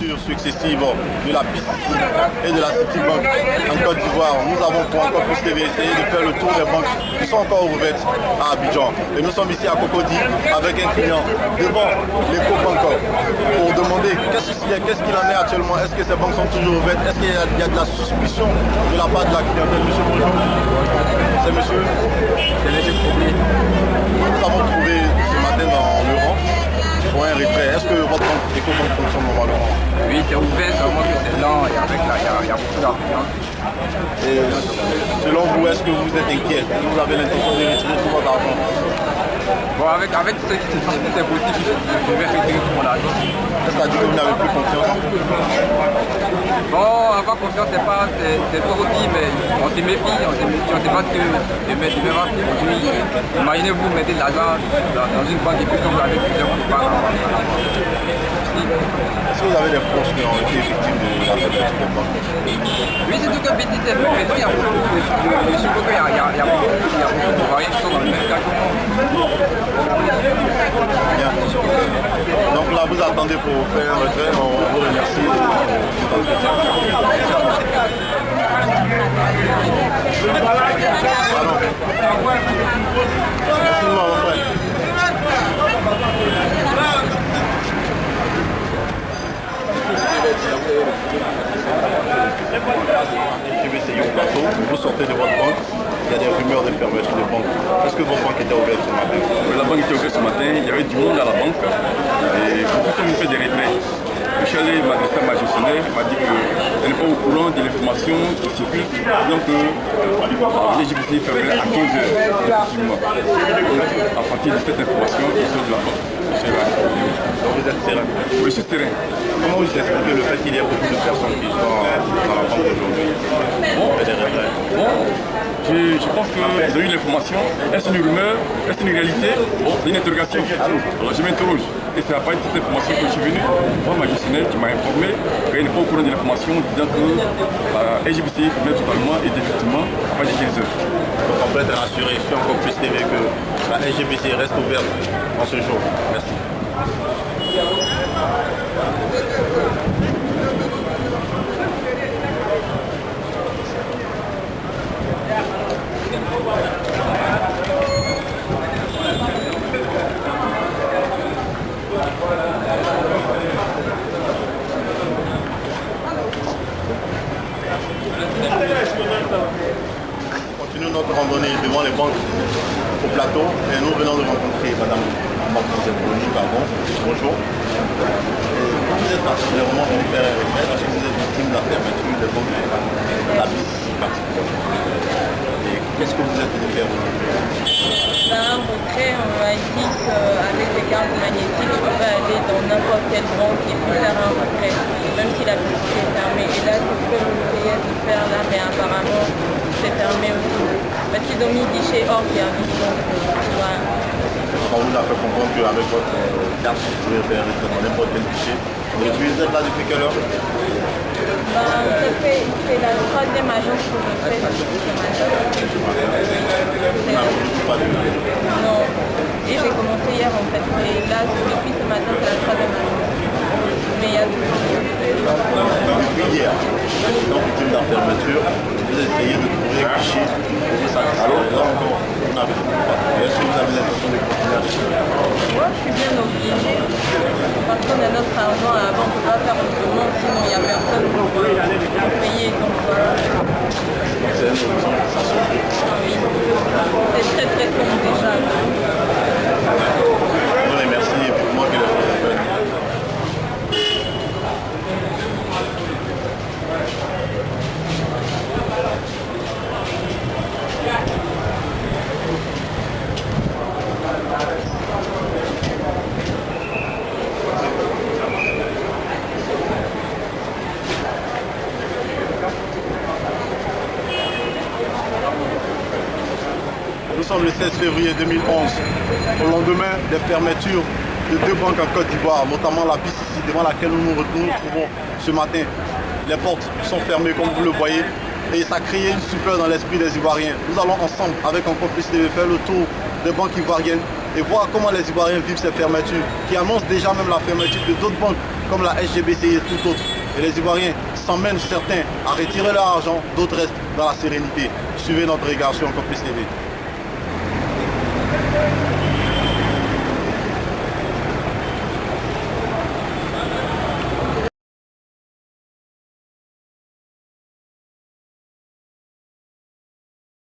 fermetures successives de la BICC et de la Citibank en Côte d'Ivoire, nous avons pour encore plus TV essayé de faire le tour des banques qui sont encore ouvertes à Abidjan. Et nous sommes ici à Cocody avec un client devant l'Ecobank pour demander qu'est-ce qu'il en est actuellement. Est-ce que ces banques sont toujours ouvertes? Est-ce qu'il y a de la suspicion de la part de la clientèle? Monsieur, bonjour. C'est monsieur? C'est léger problème. Nous avons trouvé ce matin dans le rang pour un retrait. Est-ce que votre banque Ecobank fonctionne normalement? Oui, c'est ouvert, seulement que c'est lent et avec là, il y a beaucoup d'argent. Et selon vous, est-ce que vous êtes inquiet? Vous avez l'intention de retirer tout votre argent? Bon, avec ce qui se passe, c'est possible, je vais retirer tout mon argent. Est-ce que ça dit que vous n'avez plus confiance? Bon, avoir confiance, c'est trop dit, mais on se méfie, on sait pas ce que demain va venir. Aujourd'hui, imaginez-vous mettez de l'argent dans une banque et puis quand vous avez plusieurs coups, est-ce que vous avez des proches qui ont été victimes de la fermeture des banques? Oui, c'est tout que petit, c'est fait, mais il y a beaucoup de je suppose qu'il y a beaucoup de variés qui sont dans le même cas que moi. Bien. Donc là, vous attendez pour faire un retrait. On vous remercie. Merci, mon frère. GBCI au plateau, vous sortez de votre banque, il y a des rumeurs de fermeture de banque. Est-ce que votre banque était ouverte ce matin? La banque était ouverte ce matin, il y avait du monde à la banque et beaucoup ont fait des retraits. Je suis allé m'adresser à ma gestionnaire, elle m'a dit qu'elle n'est pas au courant de l'information qui circule, disant que les GBCI fermeraient à 15 h effectivement. À partir de cette information, je suis de la banque. Donc vous êtes serein? Oui, je suis serein. Comment vous expliquez le fait qu'il y a beaucoup de personnes qui sont dans la banque aujourd'hui? Bon, je pense qu'ils ont eu l'information. Est-ce une rumeur? Est-ce une réalité? Bon, c'est une interrogation. Alors je m'interroge. Et c'est à partir de cette information que je suis venu voir ma gestionnaire qui m'a informé qu'elle n'est pas au courant de l'information disant que LGBTI fermait totalement et effectivement à partir de 15 h. Donc on peut être rassuré sur Encore Plus TV que la LGBT reste ouverte en ce jour. Merci. Continuons notre randonnée devant les banques au plateau et nous venons de rencontrer Madame Martine Pardon. Bonjour. Vous êtes particulièrement venu faire un retrait parce que vous êtes victime de la fermeture des banques de la BICC particulièrement. Et qu'est-ce que vous êtes venu faire aujourd'hui? Un retrait, on m'a dit qu'avec les cartes magnétiques, je pouvais aller dans n'importe quelle banque et puis faire un retrait, même si la BICC est fermée. Et là, c'est ce que j'essayais de faire là, mais apparemment, c'est fermé aussi. Parce qu'ils ont mis guichet hors service, donc voilà. On vous a fait comprendre qu'avec votre carte, vous pouvez faire dans n'importe quel guichet. Et puis vous êtes là depuis quelle heure? C'est la troisième agence que je fais depuis ce matin. Non. Et j'ai commencé hier en fait. Et là, depuis ce matin, c'est la troisième agence. Mais il y a depuis hier, donc victime de la fermeture, vous essayez de trouver un guichet. Alors là encore, vous n'avez pas. Est-ce que vous avez l'intention de continuer à chercher? Moi, je suis bien obligée. Parce qu'on a notre argent à la banque, on ne peut pas faire autrement, sinon il n'y a personne pour payer. Donc voilà. C'est une solution, ça sauve. Oui. C'est très très con déjà. Je vous remercie et pour moi que les choses sont bonnes. Nous sommes le 16 février 2011, au lendemain des fermetures de deux banques en Côte d'Ivoire, notamment la BICC devant laquelle nous nous trouvons ce matin. Les portes sont fermées comme vous le voyez et ça a créé une stupeur dans l'esprit des Ivoiriens. Nous allons ensemble, avec Encore Plus TV, faire le tour des banques ivoiriennes et voir comment les Ivoiriens vivent ces fermetures, qui annoncent déjà même la fermeture de d'autres banques comme la SGBC et tout autre. Et les Ivoiriens s'emmènent certains à retirer leur argent, d'autres restent dans la sérénité. Suivez notre regard sur Encore Plus TV.